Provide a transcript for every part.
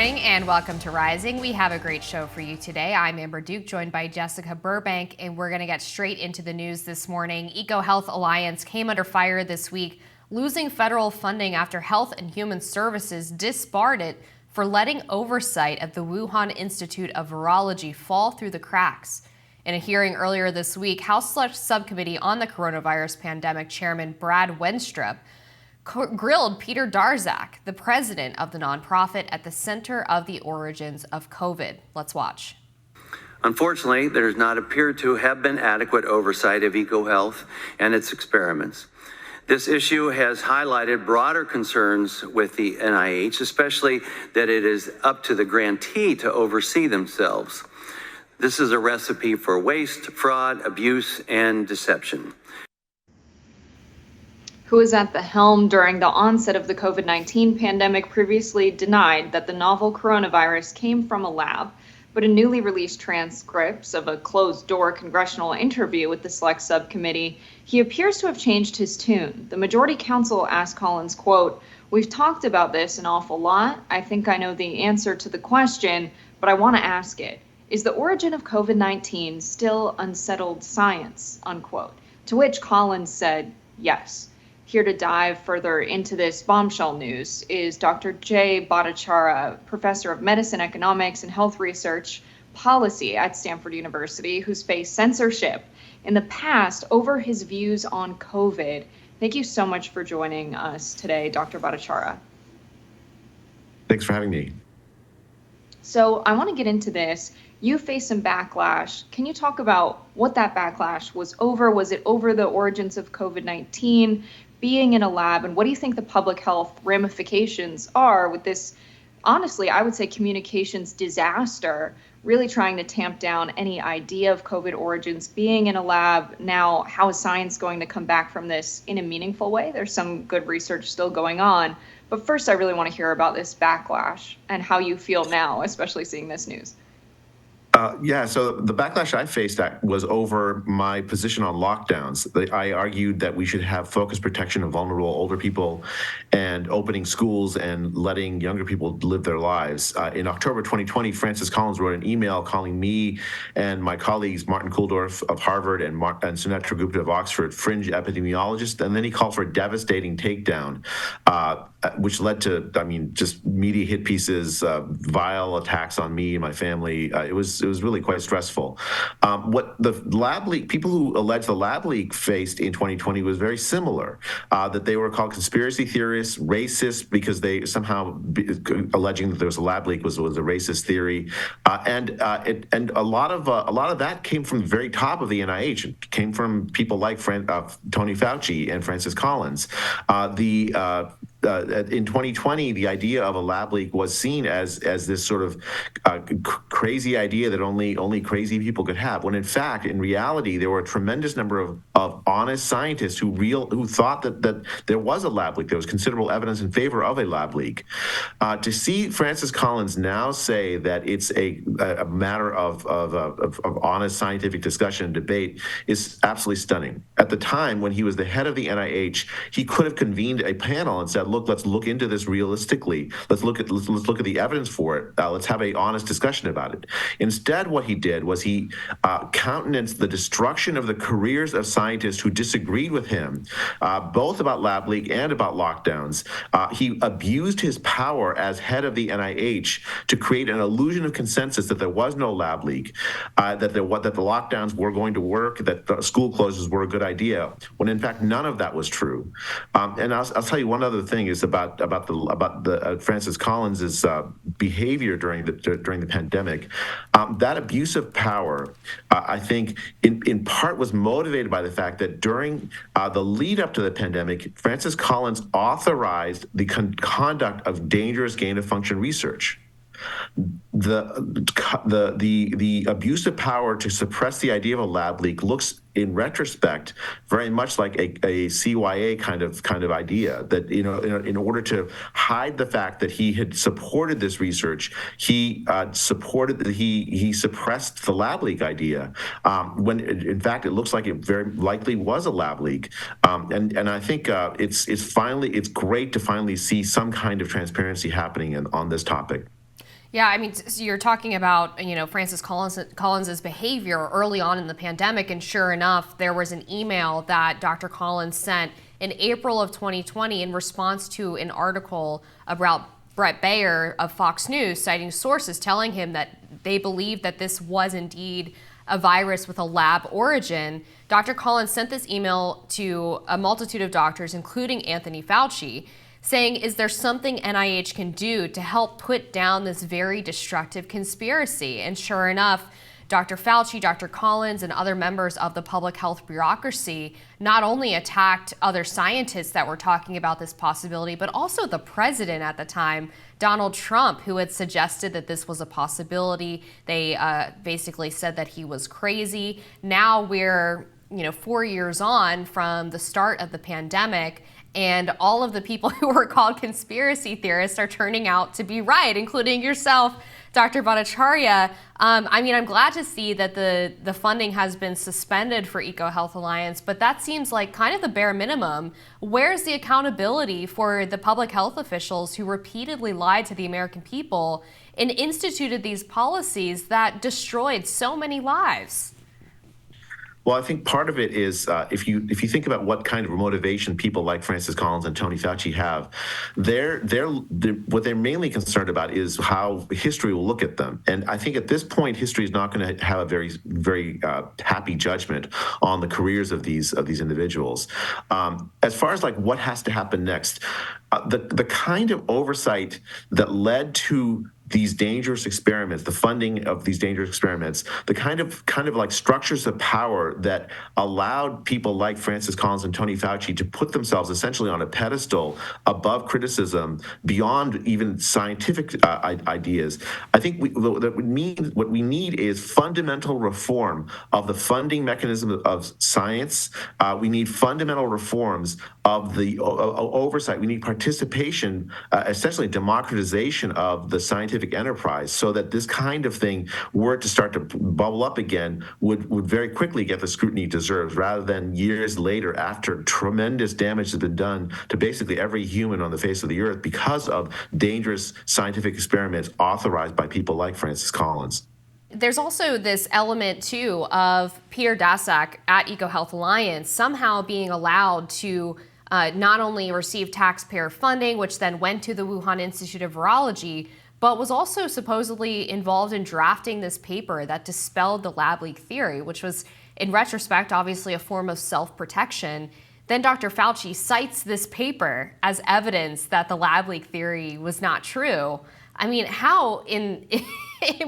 morning and welcome to Rising. We have a great show for you today. I'm Amber Duke, joined by Jessica Burbank, and we're going to get straight into the news this morning. EcoHealth Alliance came under fire this week, losing federal funding after Health and Human Services disbarred it for letting oversight at the Wuhan Institute of Virology fall through the cracks. In a hearing earlier this week, House Subcommittee on the Coronavirus Pandemic Chairman Brad Wenstrup grilled Peter Darzak, the president of the nonprofit at the center of the origins of COVID. Let's watch. Unfortunately, there does not appear to have been adequate oversight of EcoHealth and its experiments. This issue has highlighted broader concerns with the NIH, especially that it is up to the grantee to oversee themselves. This is a recipe for waste, fraud, abuse, and deception. Who was at the helm during the onset of the COVID-19 pandemic, previously denied that the novel coronavirus came from a lab, but in newly released transcripts of a closed-door congressional interview with the Select Subcommittee, he appears to have changed his tune. The majority counsel asked Collins, quote, "We've talked about this an awful lot. I think I know the answer to the question, but I want to ask it. Is the origin of COVID-19 still unsettled science?" Unquote. To which Collins said, yes. Here to dive further into this bombshell news is Dr. Bhattacharya, professor of medicine, economics, and health research policy at Stanford University, who's faced censorship in the past over his views on COVID. Thank you so much for joining us today, Dr. Bhattacharya. Thanks for having me. So I want to get into this. You faced some backlash. Can you talk about what that backlash was over? Was it over the origins of COVID-19, being in a lab, and what do you think the public health ramifications are with this, honestly, I would say communications disaster, really trying to tamp down any idea of COVID origins, being in a lab? Now, how is science going to come back from this in a meaningful way? There's some good research still going on. But first, I really want to hear about this backlash and how you feel now, especially seeing this news. So the backlash I faced was over my position on lockdowns. I argued that we should have focused protection of vulnerable older people and opening schools and letting younger people live their lives. In October 2020, Francis Collins wrote an email calling me and my colleagues, Martin Kulldorff of Harvard and Sunetra Gupta of Oxford, fringe epidemiologists, and then he called for a devastating takedown, which led to, just media hit pieces, vile attacks on me and my family. It was really quite stressful. What the lab leak, people who allege the lab leak faced in 2020 was very similar, that they were called conspiracy theorists, racist, because they somehow alleging that there was a lab leak was a racist theory. And a lot of that came from the very top of the NIH. It came from people like Tony Fauci and Francis Collins. In 2020, the idea of a lab leak was seen as this sort of crazy idea that only crazy people could have, when in fact, in reality, there were a tremendous number of honest scientists who thought that there was a lab leak. There was considerable evidence in favor of a lab leak. To see Francis Collins now say that it's a matter of honest scientific discussion and debate is absolutely stunning. At the time, when he was the head of the NIH, he could have convened a panel and said, look, let's look into this realistically. Let's look at the evidence for it. Let's have an honest discussion about it. Instead, what he did was he countenanced the destruction of the careers of scientists who disagreed with him, both about lab leak and about lockdowns. He abused his power as head of the NIH to create an illusion of consensus that there was no lab leak, that the lockdowns were going to work, that the school closures were a good idea, when in fact none of that was true. And I'll tell you one other thing is about the Francis Collins's behavior during the pandemic. That abuse of power, I think, in part was motivated by the fact that during the lead up to the pandemic, Francis Collins authorized the conduct of dangerous gain-of-function research. The abuse of power to suppress the idea of a lab leak looks, in retrospect, very much like a CYA kind of idea, that in order to hide the fact that he had supported this research, he suppressed the lab leak idea, when in fact it looks like it very likely was a lab leak. And I think it's great to finally see some kind of transparency happening on this topic. Yeah, I mean, so you're talking about, Francis Collins's behavior early on in the pandemic, and sure enough, there was an email that Dr. Collins sent in April of 2020 in response to an article about Brett Baer of Fox News, citing sources telling him that they believed that this was indeed a virus with a lab origin. Dr. Collins sent this email to a multitude of doctors, including Anthony Fauci, saying, is there something NIH can do to help put down this very destructive conspiracy? And sure enough, Dr. Fauci, Dr. Collins, and other members of the public health bureaucracy not only attacked other scientists that were talking about this possibility, but also the president at the time, Donald Trump, who had suggested that this was a possibility. They basically said that he was crazy. Now we're 4 years on from the start of the pandemic, and all of the people who were called conspiracy theorists are turning out to be right, including yourself, Dr. Bhattacharya. I'm glad to see that the funding has been suspended for EcoHealth Alliance, but that seems like kind of the bare minimum. Where's the accountability for the public health officials who repeatedly lied to the American people and instituted these policies that destroyed so many lives? Well, I think part of it is if you think about what kind of motivation people like Francis Collins and Tony Fauci have, what they're mainly concerned about is how history will look at them. And I think at this point, history is not going to have a very, very happy judgment on the careers of these individuals. As far as like what has to happen next, the kind of oversight that led to these dangerous experiments, the funding of these dangerous experiments, the kind of like structures of power that allowed people like Francis Collins and Tony Fauci to put themselves essentially on a pedestal above criticism, beyond even scientific ideas. I think what we need is fundamental reform of the funding mechanism of science. We need fundamental reforms of the oversight. We need participation, essentially democratization of the scientific enterprise, so that this kind of thing, were to start to bubble up again, would very quickly get the scrutiny it deserves, rather than years later, after tremendous damage has been done to basically every human on the face of the earth because of dangerous scientific experiments authorized by people like Francis Collins. There's also this element, too, of Peter Daszak at EcoHealth Alliance somehow being allowed to not only receive taxpayer funding, which then went to the Wuhan Institute of Virology, but was also supposedly involved in drafting this paper that dispelled the lab leak theory, which was, in retrospect, obviously a form of self-protection. Then Dr. Fauci cites this paper as evidence that the lab leak theory was not true. I mean, how in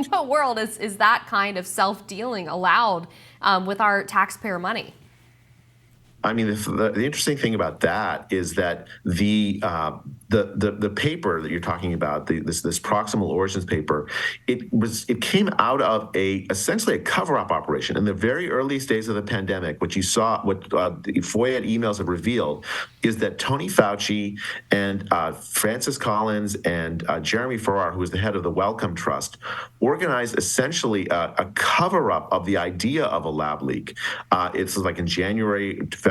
what world is that kind of self-dealing allowed with our taxpayer money? I mean, the interesting thing about that is that the paper that you're talking about, this proximal origins paper, it came out of essentially a cover-up operation in the very earliest days of the pandemic. What the FOIA emails have revealed is that Tony Fauci and Francis Collins and Jeremy Farrar, who was the head of the Wellcome Trust, organized essentially a cover-up of the idea of a lab leak. It's like in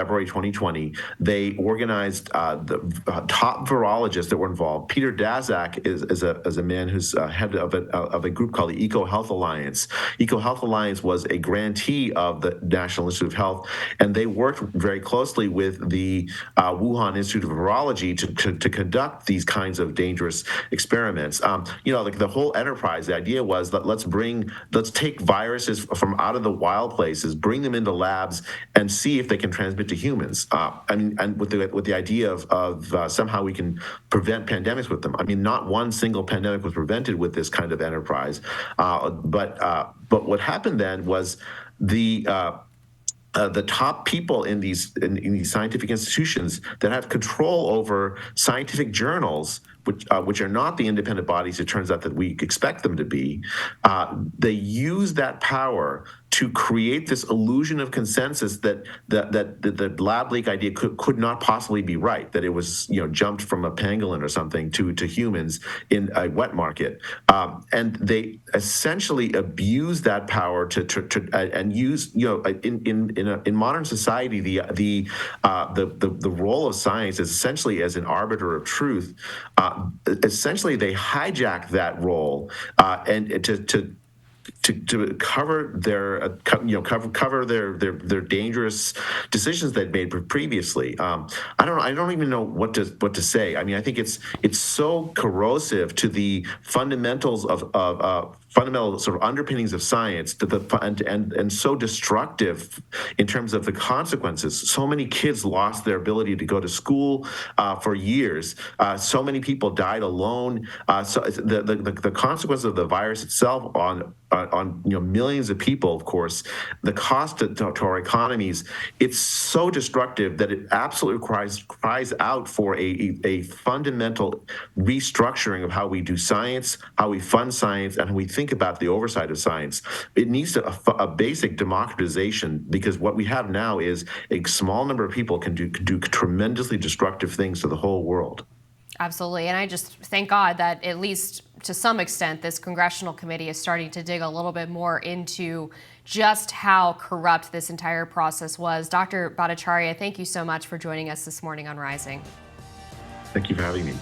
February 2020, they organized the top virologists that were involved. Peter Daszak is a man who's head of a group called the EcoHealth Alliance. EcoHealth Alliance was a grantee of the National Institute of Health, and they worked very closely with the Wuhan Institute of Virology to conduct these kinds of dangerous experiments. Like the whole enterprise, the idea was that let's take viruses from out of the wild places, bring them into labs, and see if they can transmit to humans. And with the idea of somehow we can prevent pandemics with them. I mean, not one single pandemic was prevented with this kind of enterprise. But what happened then was the top people in these scientific institutions that have control over scientific journals, which are not the independent bodies it turns out that we expect them to be, they use that power to create this illusion of consensus that the lab leak idea could not possibly be right, that it was jumped from a pangolin or something to humans in a wet market, and they essentially abuse that power and use in modern society the role of science is essentially as an arbiter of truth. essentially they hijack that role and to cover their cover their dangerous decisions they'd made previously. I don't even know what to say. I mean, I think it's so corrosive to the fundamentals of fundamental sort of underpinnings of science and so destructive in terms of the consequences. So many kids lost their ability to go to school for years. So many people died alone. So the consequence of the virus itself on millions of people, of course, the cost to our economies, it's so destructive that it absolutely cries out for a fundamental restructuring of how we do science, how we fund science, and how we think about the oversight of science. It needs a basic democratization, because what we have now is a small number of people can do tremendously destructive things to the whole world. Absolutely. And I just thank God that at least to some extent, this congressional committee is starting to dig a little bit more into just how corrupt this entire process was. Dr. Bhattacharya, thank you so much for joining us this morning on Rising. Thank you for having me.